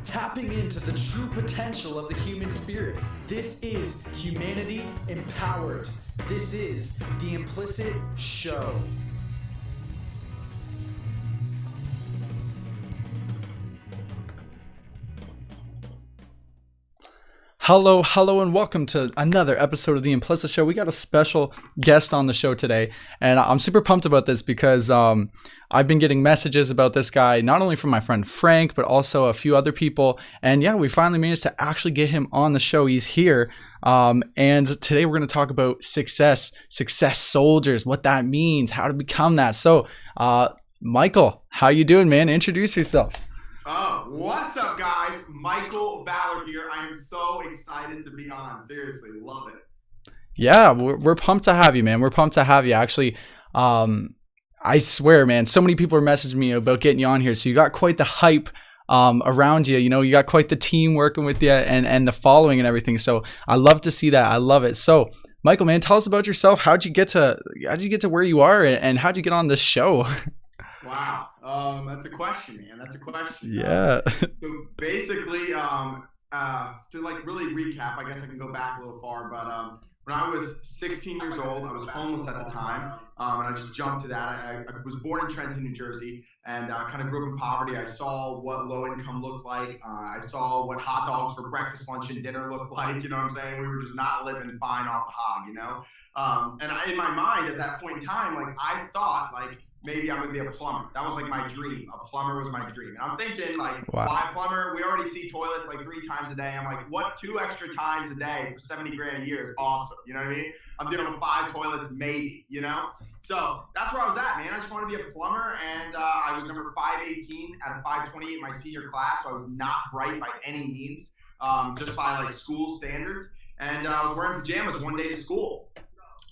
tapping into the true potential of the human spirit. This is Humanity Empowered. This is the Implicit Show. Hello, and welcome to another episode of The Implicit Show. We got a special guest on the show today, and I'm super pumped about this because I've been getting messages about this guy, not only from my friend Frank, but also a few other people. And yeah, we finally managed to actually get him on the show. He's here. And today we're going to talk about success soldiers, what that means, how to become that. So, Michael, how you doing, man? Introduce yourself. Oh, what's up, guys? Michael Valor here. I am so excited to be on. Seriously, love it. Yeah, we're pumped to have you, man. We're pumped to have you. Actually, I swear, man, so many people are messaging me about getting you on here. So you got quite the hype around you. You know, you got quite the team working with you and the following and everything. So I love to see that. I love it. So, Michael, man, tell us about yourself. How'd you get to where you are, and how'd you get on this show? Wow. That's a question, man. That's a question. Yeah. So basically, to like really recap, I guess I can go back a little far, but when I was 16 years old, I was homeless at the time, and I just jumped to that. I was born in Trenton, New Jersey, and kind of grew up in poverty. I saw what low income looked like. I saw what hot dogs for breakfast, lunch, and dinner looked like. You know what I'm saying? We were just not living fine off the hog, you know? In my mind at that point in time, like I thought, like, maybe I'm gonna be a plumber. That was like my dream. A plumber was my dream. And I'm thinking, like, wow. Why plumber? We already see toilets like 3 times a day. I'm like, what 2 extra times a day for 70 grand a year is awesome. You know what I mean? I'm dealing with 5 toilets, maybe, you know? So that's where I was at, man. I just wanted to be a plumber, and I was number 518 out of 528 in my senior class. So I was not bright by any means, just by like school standards. And I was wearing pajamas one day to school.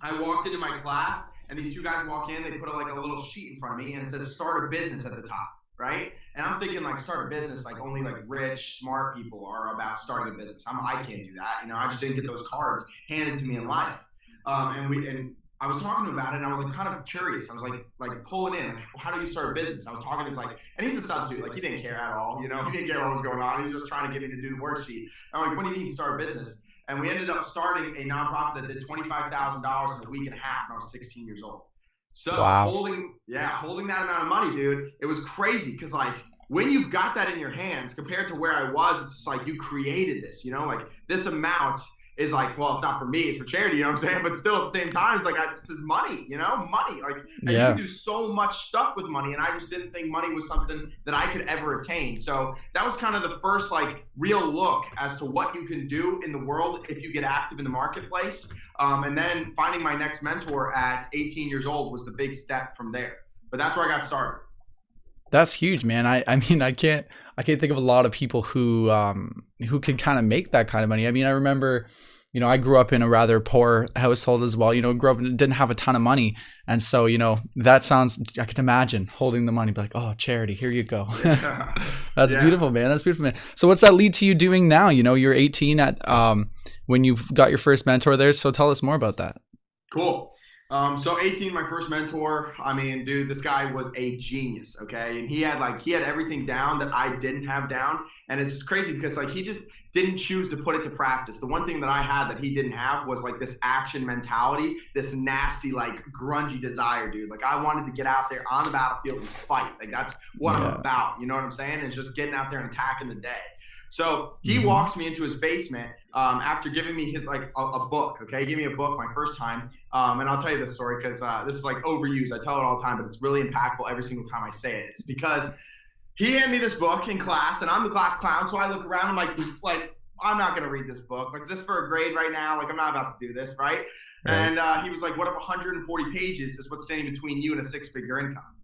I walked into my class, and these 2 guys walk in, they put like a little sheet in front of me, and it says start a business at the top, right? And I'm thinking, like, start a business, like only like rich, smart people are about starting a business. I can't do that. You know, I just didn't get those cards handed to me in life. And I was talking to him about it, and I was like kind of curious. I was like pulling in, like, well, how do you start a business? I was talking to this like, and he's a substitute, like he didn't care at all, you know, he didn't care what was going on. He was just trying to get me to do the worksheet. I'm like, what do you mean start a business? And we ended up starting a nonprofit that did $25,000 in a week and a half when I was 16 years old. So wow. holding that amount of money, dude, it was crazy. Cause like when you've got that in your hands compared to where I was, it's just like you created this, you know, like this amount is like, well, it's not for me, it's for charity, you know what I'm saying? But still at the same time, it's like, this is money, you know, money. Like, and yeah. You can do so much stuff with money. And I just didn't think money was something that I could ever attain. So that was kind of the first like real look as to what you can do in the world if you get active in the marketplace. And then finding my next mentor at 18 years old was the big step from there. But that's where I got started. That's huge, man. I mean, I can't think of a lot of people who can kind of make that kind of money. I mean, I remember, you know, I grew up in a rather poor household as well, you know, grew up and didn't have a ton of money. And so, you know, that sounds, I can imagine holding the money, be like, oh, charity, here you go. Yeah. That's beautiful, man. That's beautiful, man. So what's that lead to you doing now? You know, you're 18 at when you've got your first mentor there. So tell us more about that. Cool. So 18, my first mentor, I mean, dude, this guy was a genius. Okay. And he had everything down that I didn't have down. And it's just crazy because like, he just didn't choose to put it to practice. The one thing that I had that he didn't have was like this action mentality, this nasty, like grungy desire, dude. Like I wanted to get out there on the battlefield and fight. Like that's what I'm about. You know what I'm saying? It's just getting out there and attacking the day. So he walks me into his basement after giving me his like a book. Okay, he gave me a book my first time, and I'll tell you this story because this is like overused. I tell it all the time, but it's really impactful every single time I say it. It's because he handed me this book in class, and I'm the class clown, so I look around. I'm like I'm not gonna read this book. Like, is this for a grade right now? Like, I'm not about to do this, right? And he was like, "What if 140 pages is what's standing between you and a 6-figure income?"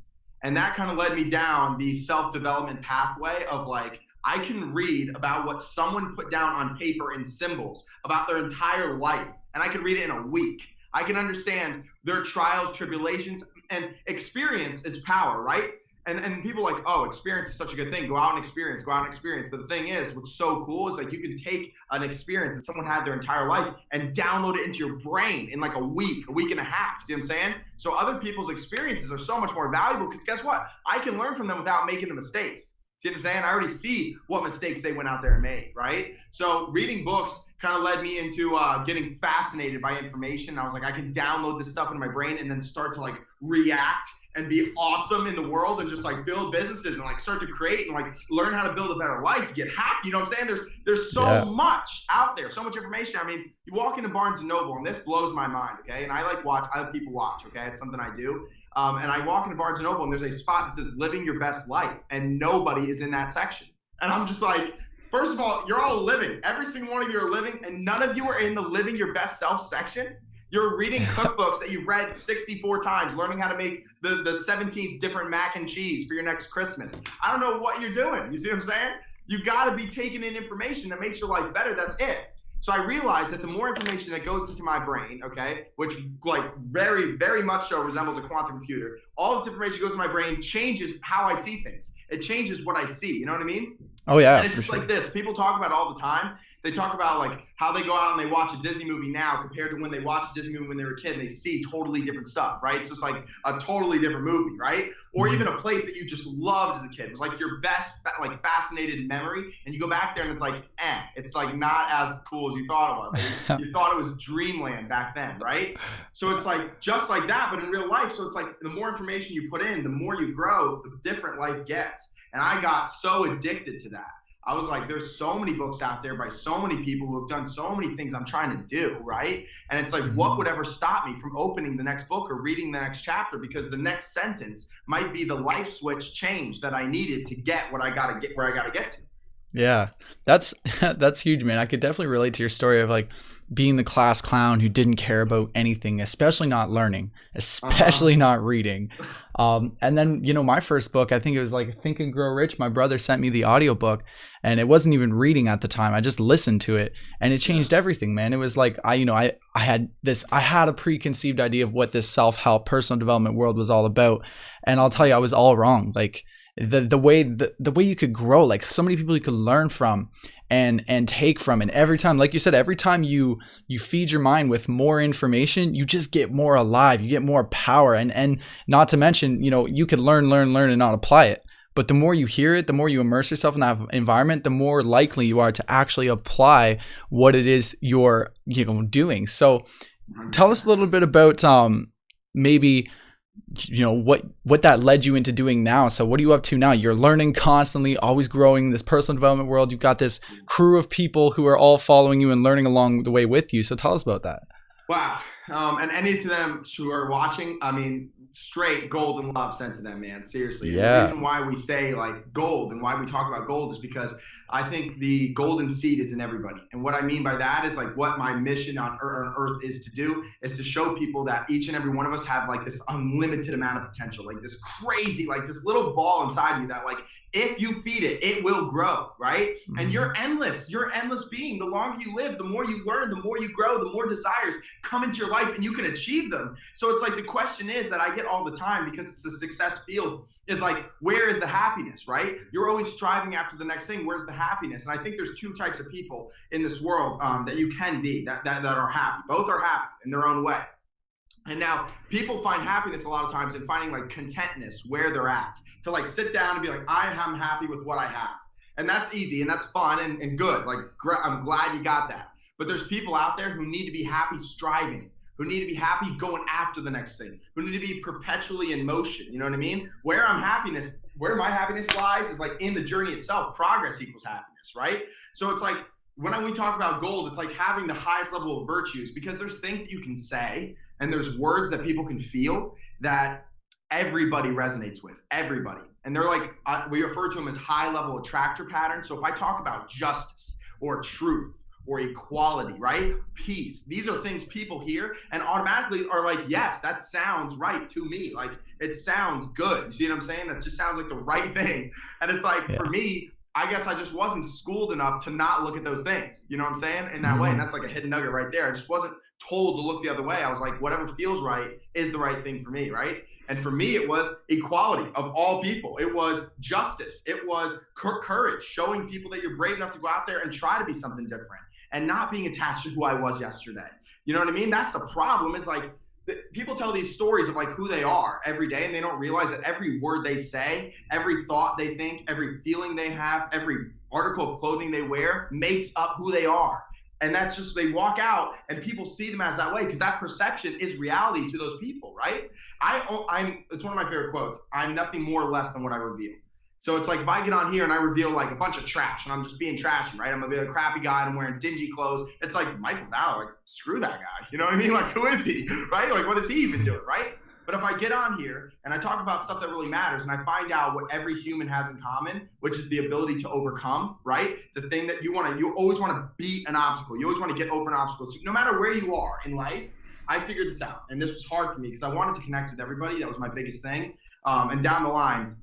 And that kind of led me down the self-development pathway of like, I can read about what someone put down on paper in symbols about their entire life, and I can read it in a week. I can understand their trials, tribulations, and experience is power, right? And people are like, oh, experience is such a good thing. Go out and experience, go out and experience. But the thing is, what's so cool is like you can take an experience that someone had their entire life and download it into your brain in like a week and a half. See what I'm saying? So other people's experiences are so much more valuable because guess what? I can learn from them without making the mistakes. See what I'm saying? I already see what mistakes they went out there and made, right? So reading books kind of led me into getting fascinated by information. I was like, I can download this stuff in my brain and then start to like react and be awesome in the world and just like build businesses and like start to create and like learn how to build a better life, get happy. You know what I'm saying? There's so much out there, so much information. I mean, you walk into Barnes and Noble and this blows my mind, okay? And I let people watch, okay? It's something I do. And I walk into Barnes and Noble and there's a spot that says living your best life and nobody is in that section. And I'm just like, first of all, you're all living. Every single one of you are living and none of you are in the living your best self section. You're reading cookbooks that you've read 64 times, learning how to make the 17th different mac and cheese for your next Christmas. I don't know what you're doing. You see what I'm saying? You got to be taking in information that makes your life better. That's it. So I realized that the more information that goes into my brain, okay, which like very, very much so resembles a quantum computer, all this information goes in my brain changes how I see things. It changes what I see. You know what I mean? Oh yeah. And it's just like this. People talk about it all the time. They talk about like how they go out and they watch a Disney movie now compared to when they watched a Disney movie when they were a kid and they see totally different stuff, right? It's just like a totally different movie, right? Or even a place that you just loved as a kid. It was like your best like fascinated memory and you go back there and it's like, it's like not as cool as you thought it was. Like, you thought it was dreamland back then, right? So it's like just like that, but in real life. So it's like the more information you put in, the more you grow, the different life gets. And I got so addicted to that. I was like, there's so many books out there by so many people who have done so many things I'm trying to do, right? And it's like, what would ever stop me from opening the next book or reading the next chapter? Because the next sentence might be the life switch change that I needed to get what I gotta get where I gotta get to. Yeah, that's huge, man. I could definitely relate to your story of like being the class clown who didn't care about anything, especially not learning, especially not reading. And then, you know, my first book, I think it was like Think and Grow Rich. My brother sent me the audiobook and it wasn't even reading at the time. I just listened to it and it changed everything, man. It was like, I had a preconceived idea of what this self-help personal development world was all about. And I'll tell you, I was all wrong. Like the way you could grow, like so many people you could learn from and take from. And every time, like you said, every time you feed your mind with more information, you just get more alive, you get more power. And not to mention, you know, you could learn and not apply it. But the more you hear it, the more you immerse yourself in that environment, the more likely you are to actually apply what it is you're, you know, doing. So tell us a little bit about maybe, you know, what that led you into doing now. So what are you up to now? You're learning constantly, always growing this personal development world. You've got this crew of people who are all following you and learning along the way with you. So tell us about that. Wow. And any to them who are watching, I mean, straight golden love sent to them, man. Seriously. Yeah. The reason why we say like gold and why we talk about gold is because I think the golden seed is in everybody. And what I mean by that is like what my mission on earth is to do is to show people that each and every one of us have like this unlimited amount of potential, like this crazy, like this little ball inside you that like, if you feed it, it will grow, right? And you're endless being. The longer you live, the more you learn, the more you grow, the more desires come into your life and you can achieve them. So it's like the question is that I get all the time because it's a success field is like, where is the happiness, right? You're always striving after the next thing. Where's the happiness? And I think there's two types of people in this world that you can be that are happy. Both are happy in their own way. And now people find happiness a lot of times in finding like contentness where they're at, to like sit down and be like, I am happy with what I have. And that's easy and that's fun and good. Like, I'm glad you got that. But there's people out there who need to be happy striving, who need to be happy going after the next thing, who need to be perpetually in motion. You know what I mean? Where my happiness lies is like in the journey itself. Progress equals happiness, right? So it's like when we talk about gold, it's like having the highest level of virtues, because there's things that you can say and there's words that people can feel that everybody resonates with, everybody. And they're like, we refer to them as high level attractor patterns. So if I talk about justice or truth or equality, right? Peace. These are things people hear and automatically are like, yes, that sounds right to me. Like, it sounds good. You see what I'm saying? That just sounds like the right thing. And it's like, for me, I guess I just wasn't schooled enough to not look at those things. You know what I'm saying? In that way. And that's like a hidden nugget right there. I just wasn't told to look the other way. I was like, whatever feels right is the right thing for me, right? And for me, it was equality of all people. It was justice. It was courage, showing people that you're brave enough to go out there and try to be something different and not being attached to who I was yesterday. You know what I mean? That's the problem. It's like, people tell these stories of like who they are every day, and they don't realize that every word they say, every thought they think, every feeling they have, every article of clothing they wear makes up who they are. And that's just, they walk out and people see them as that way because that perception is reality to those people, right? It's one of my favorite quotes. I'm nothing more or less than what I reveal. So it's like if I get on here and I reveal like a bunch of trash and I'm just being trashy, right? I'm gonna be a crappy guy and I'm wearing dingy clothes. It's like Michael Valor, like screw that guy. You know what I mean? Like who is he, right? Like what is he even doing, right? But if I get on here and I talk about stuff that really matters and I find out what every human has in common, which is the ability to overcome, right? The thing that you always want to beat an obstacle. You always want to get over an obstacle. So no matter where you are in life, I figured this out. And this was hard for me because I wanted to connect with everybody. That was my biggest thing. And down the line,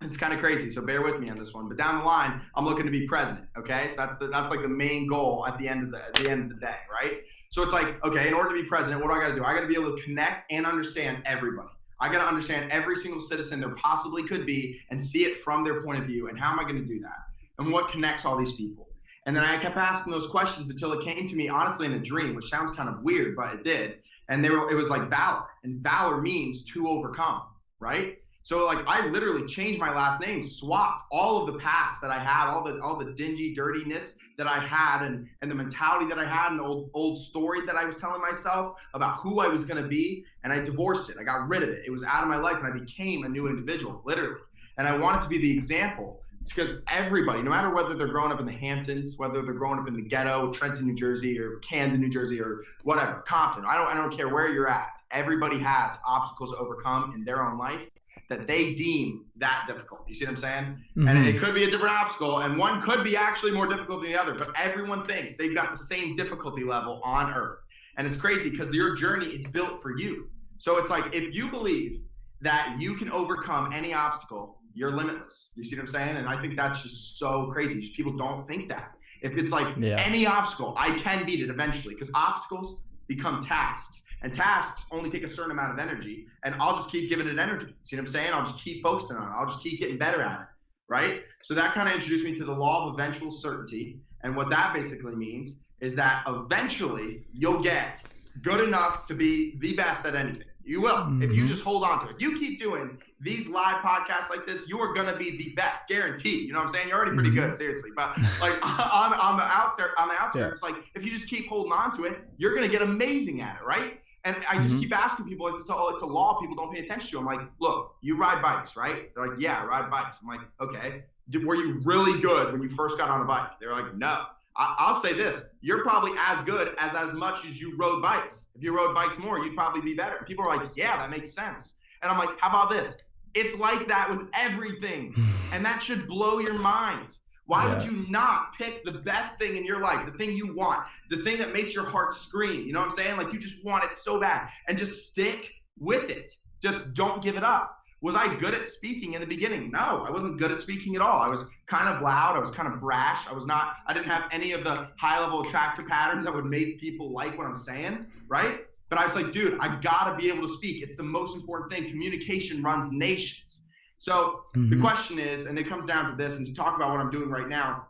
it's kind of crazy, so bear with me on this one. But down the line, I'm looking to be president. Okay, so that's like the main goal at the end of the day, right? So it's like, okay, in order to be president, what do I got to do? I got to be able to connect and understand everybody. I got to understand every single citizen there possibly could be and see it from their point of view. And how am I going to do that? And what connects all these people? And then I kept asking those questions until it came to me, honestly, in a dream, which sounds kind of weird, but it did. And it was like valor, and valor means to overcome, right? So like I literally changed my last name, swapped all of the past that I had, all the dingy dirtiness that I had and the mentality that I had and the old story that I was telling myself about who I was gonna be, and I divorced it. I got rid of it. It was out of my life and I became a new individual, literally. And I wanted to be the example. It's because everybody, no matter whether they're growing up in the Hamptons, whether they're growing up in the ghetto, Trenton, New Jersey, or Camden, New Jersey, or whatever, Compton, I don't care where you're at. Everybody has obstacles to overcome in their own life that they deem that difficult. You see what I'm saying? Mm-hmm. And it could be a different obstacle, and one could be actually more difficult than the other, but everyone thinks they've got the same difficulty level on earth. And it's crazy because your journey is built for you. So it's like, if you believe that you can overcome any obstacle, you're limitless. You see what I'm saying? And I think that's just so crazy. Just people don't think that. If it's like any obstacle, I can beat it eventually, because obstacles become tasks. And tasks only take a certain amount of energy, and I'll just keep giving it energy. See what I'm saying? I'll just keep focusing on it. I'll just keep getting better at it, right? So that kind of introduced me to the law of eventual certainty. And what that basically means is that eventually you'll get good enough to be the best at anything. You will, if you just hold on to it. You keep doing these live podcasts like this, you are going to be the best, guaranteed. You know what I'm saying? You're already pretty good, seriously. But like on the outskirts, it's like, if you just keep holding on to it, you're going to get amazing at it, right? And I just keep asking people, it's a law people don't pay attention to. I'm like, look, you ride bikes, right? They're like, yeah, I ride bikes. I'm like, okay. Were you really good when you first got on a bike? They're like, no. I'll say this. You're probably as good as much as you rode bikes. If you rode bikes more, you'd probably be better. People are like, yeah, that makes sense. And I'm like, how about this? It's like that with everything. And that should blow your mind. Why would you not pick the best thing in your life, the thing you want, the thing that makes your heart scream? You know what I'm saying? Like, you just want it so bad, and just stick with it. Just don't give it up. Was I good at speaking in the beginning? No, I wasn't good at speaking at all. I was kind of loud. I was kind of brash. I didn't have any of the high-level attractor patterns that would make people like what I'm saying, right? But I was like, dude, I gotta be able to speak. It's the most important thing. Communication runs nations. So the question is, and it comes down to this, and to talk about what I'm doing right now,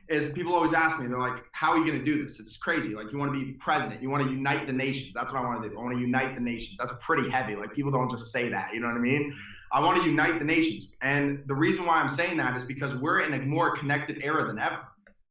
is people always ask me, they're like, how are you going to do this? It's crazy. Like, you want to be president. You want to unite the nations. That's what I want to do. I want to unite the nations. That's pretty heavy. Like, people don't just say that. You know what I mean? I want to unite the nations. And the reason why I'm saying that is because we're in a more connected era than ever.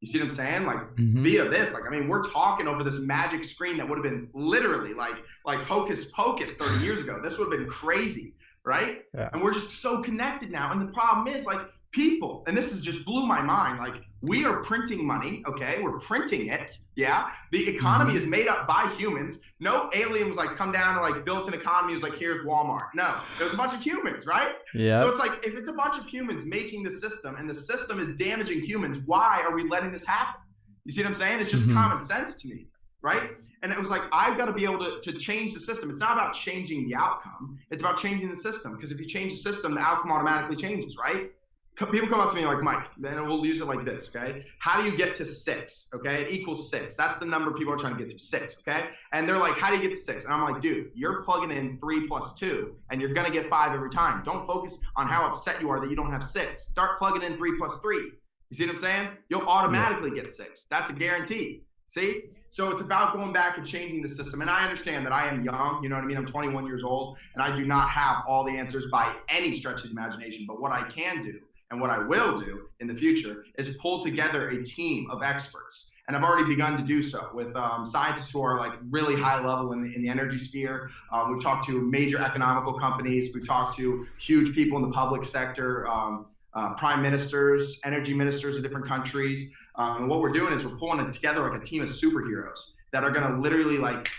You see what I'm saying? Like, via this, like, I mean, we're talking over this magic screen that would have been literally like hocus pocus 30 years ago. This would have been crazy. Right? Yeah. And we're just so connected now. And the problem is, like, people, and this has just blew my mind, like, we are printing money, okay? We're printing it, yeah? The economy is made up by humans. No alien was like, come down and like built an economy, was like, here's Walmart. No, it was a bunch of humans, right? Yeah. So it's like, if it's a bunch of humans making the system, and the system is damaging humans, why are we letting this happen? You see what I'm saying? It's just common sense to me, right? And it was like, I've got to be able to change the system. It's not about changing the outcome. It's about changing the system. Because if you change the system, the outcome automatically changes, right? People come up to me like, Mike, then we'll use it like this, okay? How do you get to 6, okay? It equals 6. That's the number people are trying to get to, 6, okay? And they're like, how do you get to 6? And I'm like, dude, you're plugging in 3 plus 2, and you're going to get 5 every time. Don't focus on how upset you are that you don't have 6. Start plugging in 3 plus 3. You see what I'm saying? You'll automatically get 6. That's a guarantee. See? So it's about going back and changing the system. And I understand that I am young, you know what I mean? I'm 21 years old, and I do not have all the answers by any stretch of the imagination. But what I can do and what I will do in the future is pull together a team of experts. And I've already begun to do so with scientists who are like really high level in the energy sphere. We've talked to major economical companies. We've talked to huge people in the public sector, prime ministers, energy ministers of different countries. And what we're doing is we're pulling it together like a team of superheroes that are going to literally like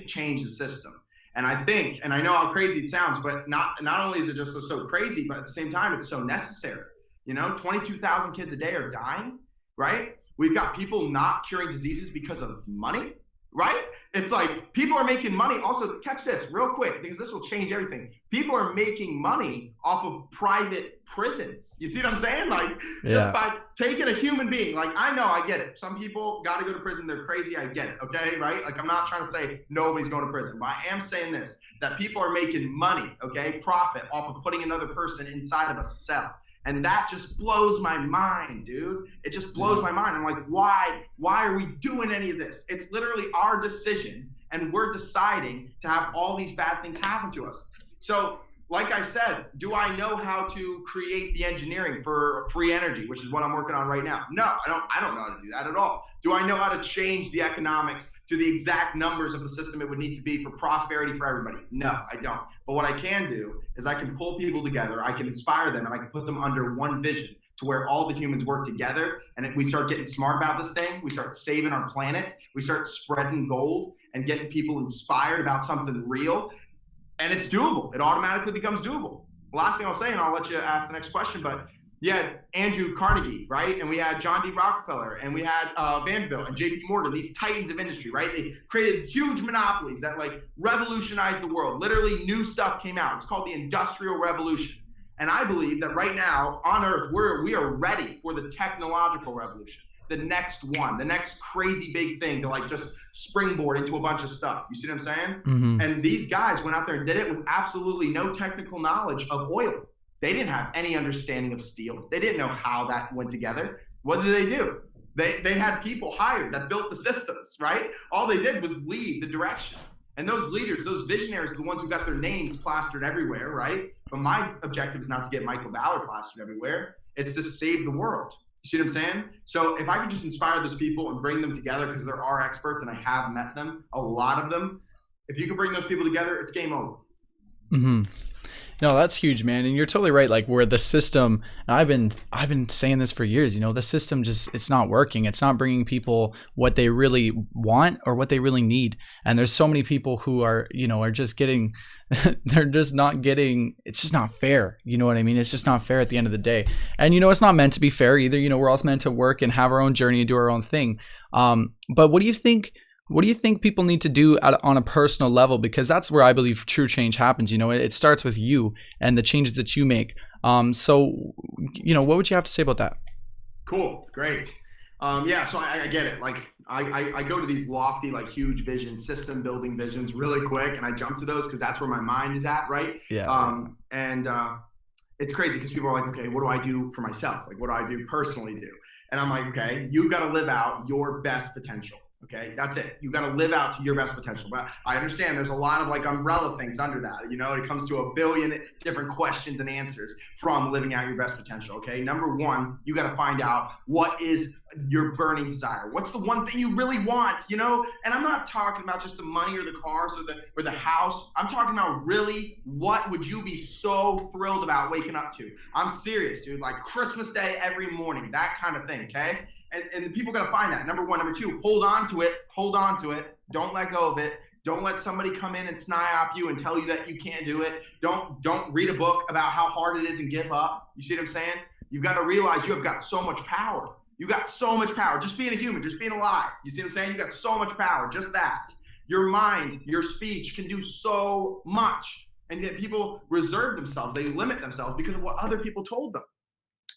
change the system. And I think, and I know how crazy it sounds, but not only is it just so crazy, but at the same time, it's so necessary. 22,000 kids a day are dying, right? We've got people not curing diseases because of money, right? It's like people are making money. Also, catch this real quick, because this will change everything. People are making money off of private prisons. You see what I'm saying? Like just by taking a human being. Like, I know, I get it. Some people got to go to prison. They're crazy. I get it. Okay, right? Like, I'm not trying to say nobody's going to prison, but I am saying this, that people are making money, okay, profit off of putting another person inside of a cell. And that just blows my mind, dude. It just blows my mind. I'm like, why are we doing any of this? It's literally our decision, and we're deciding to have all these bad things happen to us. So, like I said, do I know how to create the engineering for free energy, which is what I'm working on right now? No, I don't know how to do that at all. Do I know how to change the economics to the exact numbers of the system it would need to be for prosperity for everybody? No, I don't. But what I can do is I can pull people together, I can inspire them, and I can put them under one vision to where all the humans work together, and we start getting smart about this thing. We start saving our planet. We start spreading gold and getting people inspired about something real. And it's doable. It automatically becomes doable. The last thing I'll say, and I'll let you ask the next question, but you had Andrew Carnegie, right? And we had John D. Rockefeller, and we had Vanderbilt and JP Morgan, these titans of industry, right? They created huge monopolies that like revolutionized the world. Literally new stuff came out. It's called the Industrial Revolution. And I believe that right now on Earth, we are ready for the technological revolution. The next one, the next crazy big thing to like just springboard into a bunch of stuff. You see what I'm saying? Mm-hmm. And these guys went out there and did it with absolutely no technical knowledge of oil. They didn't have any understanding of steel. They didn't know how that went together. What did they do? They had people hired that built the systems, right? All they did was lead the direction. And those leaders, those visionaries are the ones who got their names plastered everywhere, right? But my objective is not to get Michael Valor plastered everywhere. It's to save the world. You see what I'm saying? So if I could just inspire those people and bring them together, because there are experts and I have met them, a lot of them, if you can bring those people together, it's game over. Mm-hmm. No, that's huge, man. And you're totally right. Like where the system, I've been saying this for years, the system just, it's not working. It's not bringing people what they really want or what they really need. And there's so many people who are, are just getting, they're just not getting, it's just not fair. You know what I mean? It's just not fair at the end of the day. And it's not meant to be fair either. We're all meant to work and have our own journey and do our own thing. But what do you think people need to do on a personal level? Because that's where I believe true change happens. It starts with you and the changes that you make. So what would you have to say about that? Cool. Great. Yeah. So I get it. Like I go to these lofty, like huge visions, system building visions really quick. And I jump to those because that's where my mind is at. Right. Yeah. And it's crazy because people are like, okay, what do I do for myself? Like, what do I do personally do? And I'm like, okay, you got to live out your best potential. Okay, that's it. You got to live out to your best potential. But I understand there's a lot of like umbrella things under that. It comes to a billion different questions and answers from living out your best potential. Okay, number one, you got to find out what is your burning desire. What's the one thing you really want? And I'm not talking about just the money or the cars or the house. I'm talking about really what would you be so thrilled about waking up to? I'm serious, dude. Like Christmas Day every morning, that kind of thing. Okay. And the people got to find that. Number one. Number two, hold on to it. Hold on to it. Don't let go of it. Don't let somebody come in and snipe you and tell you that you can't do it. Don't read a book about how hard it is and give up. You see what I'm saying? You've got to realize you have got so much power. You got so much power. Just being a human, just being alive. You see what I'm saying? You got so much power. Just that. Your mind, your speech can do so much. And yet people reserve themselves. They limit themselves because of what other people told them.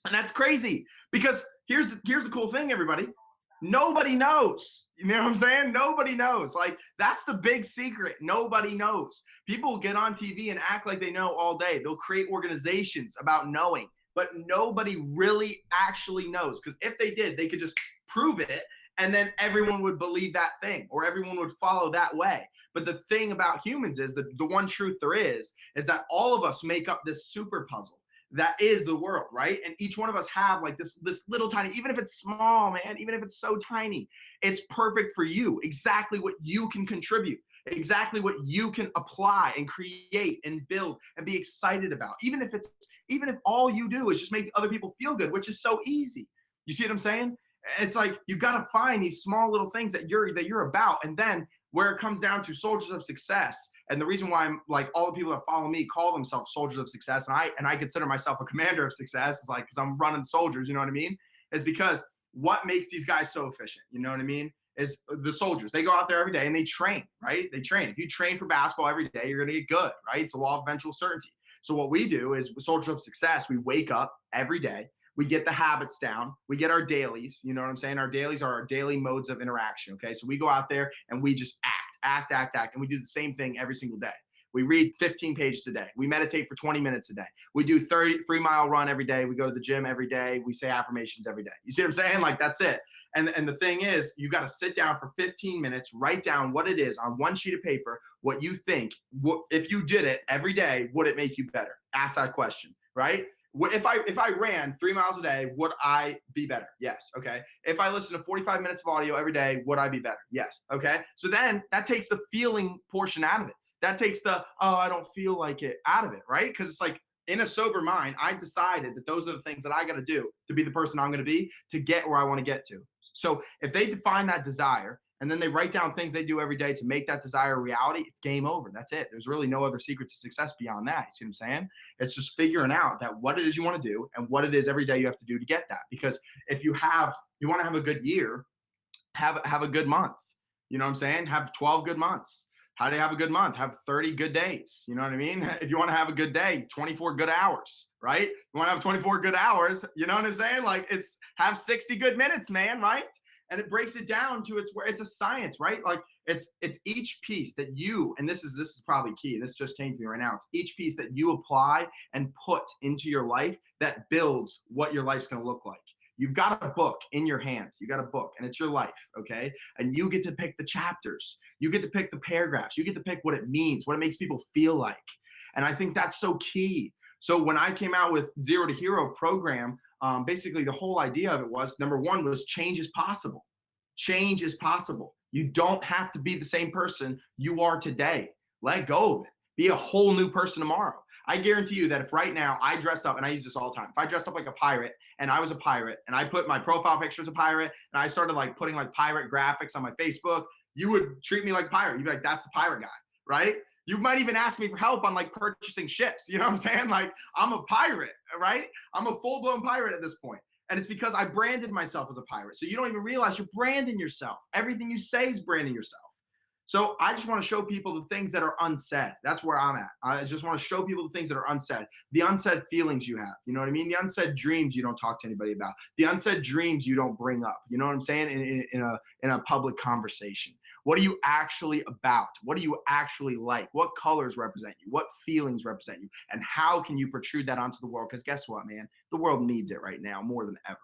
And that's crazy because here's the cool thing, everybody. Nobody knows. You know what I'm saying? Nobody knows. Like, that's the big secret. Nobody knows. People get on TV and act like they know all day. They'll create organizations about knowing, but nobody really actually knows. Because if they did, they could just prove it and then everyone would believe that thing, or everyone would follow that way. But the thing about humans is that the one truth there is that all of us make up this super puzzle that is the world, right? And each one of us have like this little tiny, even if it's small, man, even if it's so tiny, it's perfect for you. Exactly what you can contribute, exactly what you can apply and create and build and be excited about. Even if all you do is just make other people feel good, which is so easy. You see what I'm saying? It's like you got to find these small little things that you're about, and then where it comes down to soldiers of success. And the reason why I'm like, all the people that follow me call themselves soldiers of success, and I consider myself a commander of success, is like, because I'm running soldiers, you know what I mean? Is because what makes these guys so efficient, you know what I mean? Is the soldiers. They go out there every day and they train, right? They train. If you train for basketball every day, you're going to get good, right? It's a law of eventual certainty. So what we do is, with soldiers of success, we wake up every day. We get the habits down. We get our dailies. You know what I'm saying? Our dailies are our daily modes of interaction. Okay. So we go out there and we just act. And we do the same thing every single day. We read 15 pages a day. We meditate for 20 minutes a day. We do 3-mile run every day. We go to the gym every day. We say affirmations every day. You see what I'm saying? Like, that's it. And the thing is, you got to sit down for 15 minutes, write down what it is on one sheet of paper, what you think, if you did it every day, would it make you better? Ask that question, right? If I ran 3 miles a day, would I be better? Yes. Okay. If I listen to 45 minutes of audio every day, would I be better? Yes. Okay. So then that takes the feeling portion out of it. That takes the, oh, I don't feel like it out of it, right? Because it's like, in a sober mind, I decided that those are the things that I got to do to be the person I'm going to be, to get where I want to get to. So if they define that desire and then they write down things they do every day to make that desire a reality, it's game over. That's it. There's really no other secret to success beyond that. You see what I'm saying? It's just figuring out that what it is you want to do and what it is every day you have to do to get that. Because if you want to have a good year, have a good month. You know what I'm saying? Have 12 good months. How do you have a good month? Have 30 good days. You know what I mean? If you want to have a good day, 24 good hours, right? You want to have 24 good hours, you know what I'm saying? Like, have 60 good minutes, man, right? And it breaks it down to it's a science, right? Like, it's each piece that you, and this is probably key, and this just came to me right now. It's each piece that you apply and put into your life that builds what your life's going to look like. You've got a book in your hands. You got a book, and it's your life, okay? And you get to pick the chapters. You get to pick the paragraphs. You get to pick what it means, what it makes people feel like. And I think that's so key. So when I came out with Zero to Hero program, basically the whole idea of it was, number one was change is possible. Change is possible. You don't have to be the same person you are today. Let go of it. Be a whole new person tomorrow. I guarantee you that if right now I dressed up, and I use this all the time, if I dressed up like a pirate and I was a pirate and I put my profile picture as a pirate and I started like putting like pirate graphics on my Facebook, you would treat me like a pirate. You'd be like, that's the pirate guy, right? You might even ask me for help on like purchasing ships. You know what I'm saying? Like, I'm a pirate, right? I'm a full-blown pirate at this point. And it's because I branded myself as a pirate. So you don't even realize you're branding yourself. Everything you say is branding yourself. So I just want to show people the things that are unsaid. That's where I'm at. I just want to show people the things that are unsaid, the unsaid feelings you have. You know what I mean? The unsaid dreams you don't talk to anybody about, the unsaid dreams you don't bring up. You know what I'm saying? In a public conversation. What are you actually about? What do you actually like? What colors represent you? What feelings represent you? And how can you protrude that onto the world? Because guess what, man? The world needs it right now more than ever.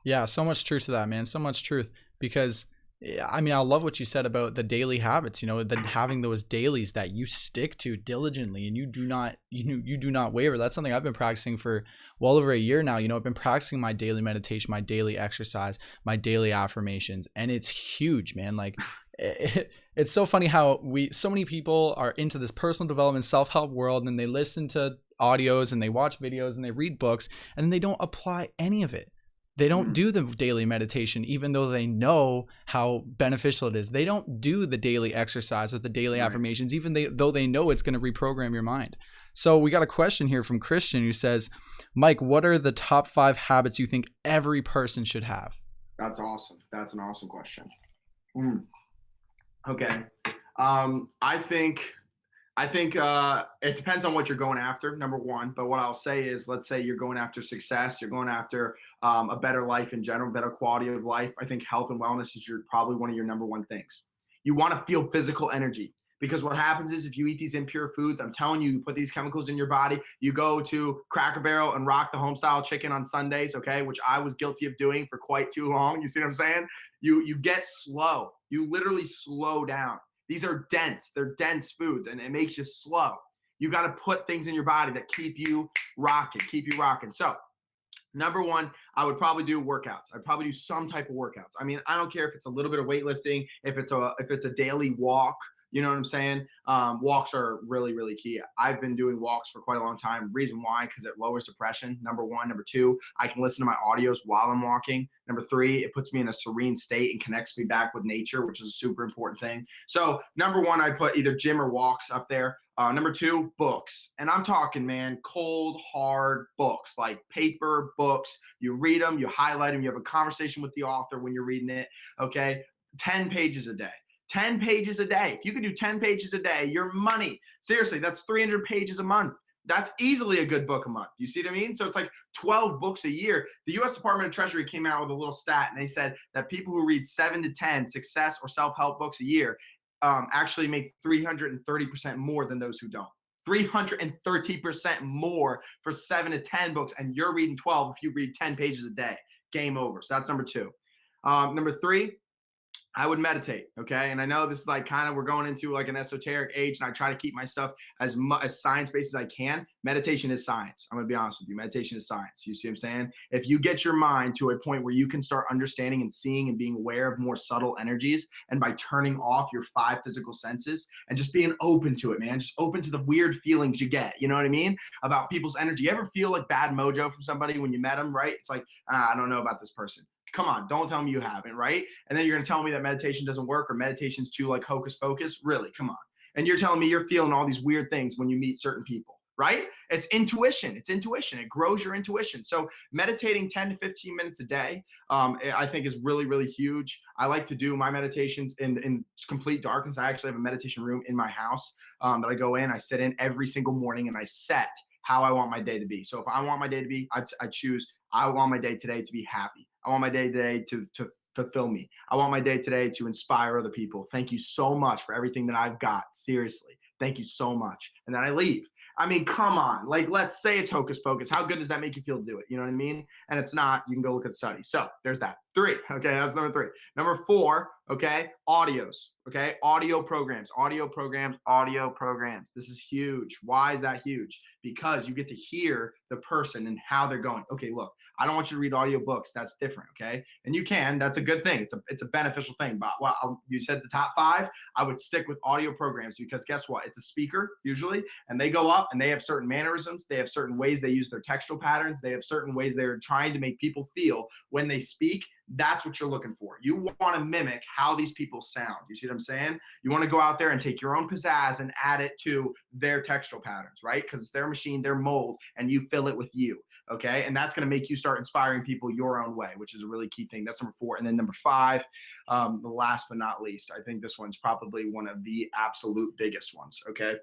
Yeah, so much truth to that, man. So much truth. Because I mean, I love what you said about the daily habits, you know, that having those dailies that you stick to diligently and you do not waver. That's something I've been practicing for well over a year now. You know, I've been practicing my daily meditation, my daily exercise, my daily affirmations, and it's huge, man. Like, it's so funny how so many people are into this personal development, self-help world, and they listen to audios and they watch videos and they read books and they don't apply any of it. They don't do the daily meditation, even though they know how beneficial it is. They don't do the daily exercise with the daily affirmations, even though they know it's going to reprogram your mind. So we got a question here from Christian who says, Mike, what are the top 5 habits you think every person should have? That's awesome. That's an awesome question. Okay. I think it depends on what you're going after, number one. But what I'll say is, let's say you're going after success, you're going after a better life in general, better quality of life. I think health and wellness is probably one of your number one things. You want to feel physical energy, Because what happens is if you eat these impure foods, I'm telling you, you put these chemicals in your body. You go to Cracker Barrel and rock the home-style chicken on Sundays, okay, which I was guilty of doing for quite too long. You see what I'm saying? You get slow. You literally slow down. These are dense. They're dense foods, and it makes you slow. You got to put things in your body that keep you rocking. So number one, I would probably do workouts. I'd probably do some type of workouts. I mean, I don't care if it's a little bit of weightlifting, if it's a daily walk. You know what I'm saying? Walks are really, really key. I've been doing walks for quite a long time. Reason why? Because it lowers depression, number one. Number two, I can listen to my audios while I'm walking. Number three, it puts me in a serene state and connects me back with nature, which is a super important thing. So number one, I put either gym or walks up there. Number two, books. And I'm talking, man, cold, hard books, like paper books. You read them, you highlight them, you have a conversation with the author when you're reading it, okay? 10 pages a day. 10 pages a day. If you can do 10 pages a day, your money. Seriously, that's 300 pages a month. That's easily a good book a month. You see what I mean? So it's like 12 books a year. The U.S. Department of Treasury came out with a little stat, and they said that people who read 7 to 10 success or self-help books a year actually make 330% more than those who don't. 330% more for 7 to 10 books, and you're reading 12 if you read 10 pages a day. Game over. So that's number two. Number three, I would meditate, okay? And I know this is like kind of, we're going into like an esoteric age, and I try to keep my stuff as science-based as I can. Meditation is science. I'm gonna be honest with you. Meditation is science. You see what I'm saying? If you get your mind to a point where you can start understanding and seeing and being aware of more subtle energies, and by turning off your 5 physical senses and just being open to it, man, just open to the weird feelings you get, you know what I mean? About people's energy. You ever feel like bad mojo from somebody when you met them, right? It's like, I don't know about this person. Come on, don't tell me you haven't, right? And then you're gonna tell me that meditation doesn't work, or meditation's too like hocus pocus. Really, come on. And you're telling me you're feeling all these weird things when you meet certain people, right? It's intuition. It's intuition. It grows your intuition. So meditating 10 to 15 minutes a day, I think is really, really huge. I like to do my meditations in complete darkness. I actually have a meditation room in my house that I go in, I sit in every single morning, and I set how I want my day to be. So if I want my day to be, I choose, I want my day today to be happy. I want my day today to fulfill me. I want my day today to inspire other people. Thank you so much for everything that I've got. Seriously. Thank you so much. And then I leave. I mean, come on. Like, let's say it's hocus pocus. How good does that make you feel to do it? You know what I mean? And it's not. You can go look at the study. So there's that. 3. Okay, that's number 3. Number 4, okay, audios. Okay, audio programs. This is huge. Why is that huge? Because you get to hear the person and how they're going. Okay, look, I don't want you to read audio books. That's different, okay? And you can. That's a good thing. It's a beneficial thing. But you said the top 5. I would stick with audio programs, because guess what? It's a speaker usually, and they go up and they have certain mannerisms. They have certain ways they use their textual patterns. They have certain ways they're trying to make people feel when they speak. That's what you're looking for. You want to mimic how these people sound. You see what I'm saying? You want to go out there and take your own pizzazz and add it to their textual patterns, right? Because it's their machine, their mold, and you fill it with you, okay? And that's going to make you start inspiring people your own way, which is a really key thing. That's number 4. And then number 5, the last but not least, I think this one's probably one of the absolute biggest ones, okay?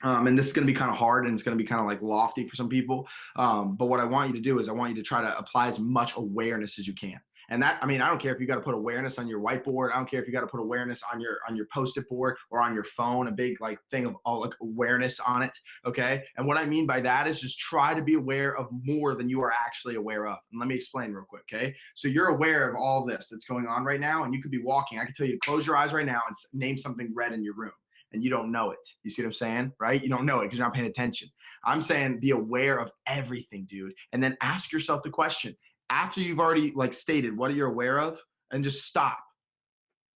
And this is going to be kind of hard, and it's going to be kind of like lofty for some people. But what I want you to do is I want you to try to apply as much awareness as you can. And that, I mean, I don't care if you got to put awareness on your whiteboard. I don't care if you got to put awareness on your Post-it board or on your phone, a big like thing of all like awareness on it. Okay. And what I mean by that is just try to be aware of more than you are actually aware of. And let me explain real quick. Okay. So you're aware of all this that's going on right now, and you could be walking. I can tell you to close your eyes right now and name something red in your room, and you don't know it. You see what I'm saying? Right? You don't know it because you're not paying attention. I'm saying be aware of everything, dude. And then ask yourself the question, after you've already like stated what are you aware of, and just stop.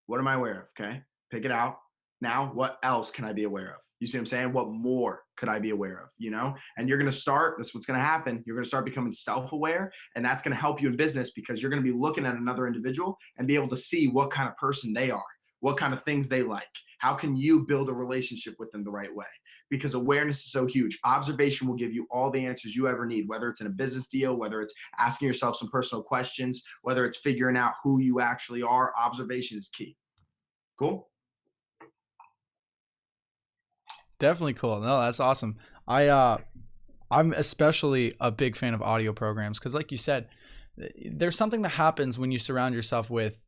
What am I aware of? Okay. Pick it out. Now, what else can I be aware of? You see what I'm saying? What more could I be aware of? You know, and you're going to start, this is what's going to happen. You're going to start becoming self-aware, and that's going to help you in business, because you're going to be looking at another individual and be able to see what kind of person they are, what kind of things they like. How can you build a relationship with them the right way? Because awareness is so huge. Observation will give you all the answers you ever need, whether it's in a business deal, whether it's asking yourself some personal questions, whether it's figuring out who you actually are. Observation is key. Cool? Definitely cool. No, that's awesome. I'm especially a big fan of audio programs, because like you said, there's something that happens when you surround yourself with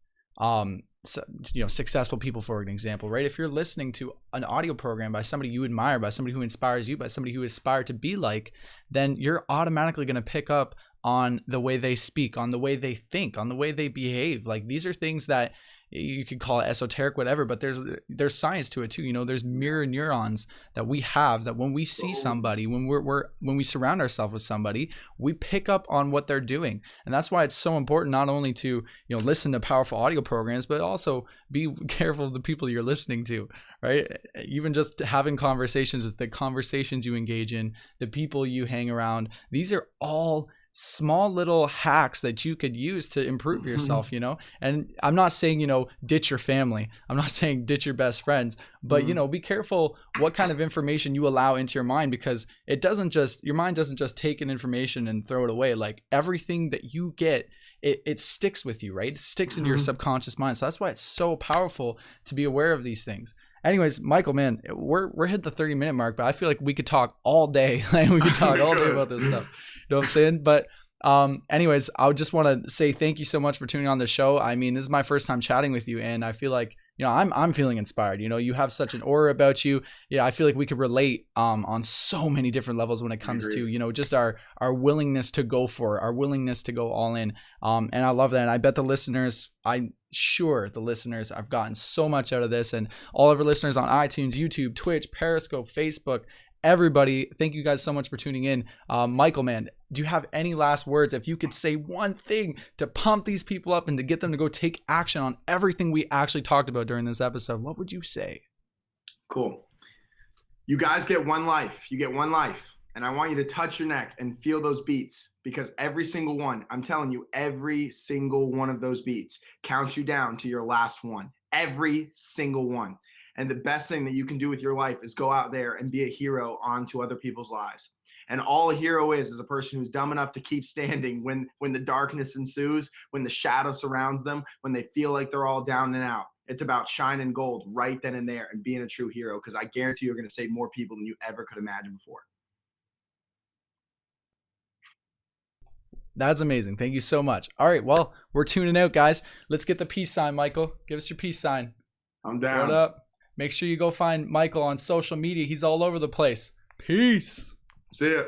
successful people, for an example, right? If you're listening to an audio program by somebody you admire, by somebody who inspires you, by somebody who aspire to be like, then you're automatically going to pick up on the way they speak, on the way they think, on the way they behave. Like, these are things that you could call it esoteric, whatever, but there's science to it too. There's mirror neurons that we have, that when we see somebody, when we surround ourselves with somebody, we pick up on what they're doing. And that's why it's so important not only to listen to powerful audio programs, but also be careful of the people you're listening to, right? Even just having conversations, with the conversations you engage in, the people you hang around, these are all small little hacks that you could use to improve yourself, and I'm not saying, ditch your family. I'm not saying ditch your best friends, but, be careful what kind of information you allow into your mind, because your mind doesn't just take in information and throw it away. Like, everything that you get, it sticks with you, right? It sticks into your subconscious mind. So that's why it's so powerful to be aware of these things. Anyways, Michael, man, we're hit the 30-minute mark, but I feel like we could talk all day. We could talk all day about this stuff. You know what I'm saying? But anyways, I would just want to say thank you so much for tuning on the show. I mean, this is my first time chatting with you, and I feel like I'm feeling inspired. You have such an aura about you. Yeah, I feel like we could relate on so many different levels when it comes to just our willingness to go for it, our willingness to go all in. And I love that. And I bet I'm sure the listeners have gotten so much out of this, and all of our listeners on iTunes, YouTube, Twitch, Periscope, Facebook, everybody, thank you guys so much for tuning in. Michael, man, do you have any last words? If you could say one thing to pump these people up and to get them to go take action on everything we actually talked about during this episode, what would you say? Cool. You guys get one life. You get one life. And I want you to touch your neck and feel those beats, because every single one, I'm telling you, every single one of those beats counts you down to your last one. Every single one. And the best thing that you can do with your life is go out there and be a hero onto other people's lives. And all a hero is a person who's dumb enough to keep standing when the darkness ensues, when the shadow surrounds them, when they feel like they're all down and out. It's about shining gold right then and there and being a true hero, because I guarantee you're going to save more people than you ever could imagine before. That's amazing. Thank you so much. All right, well, we're tuning out, guys. Let's get the peace sign, Michael. Give us your peace sign. I'm down. What up? Make sure you go find Michael on social media. He's all over the place. Peace. See ya.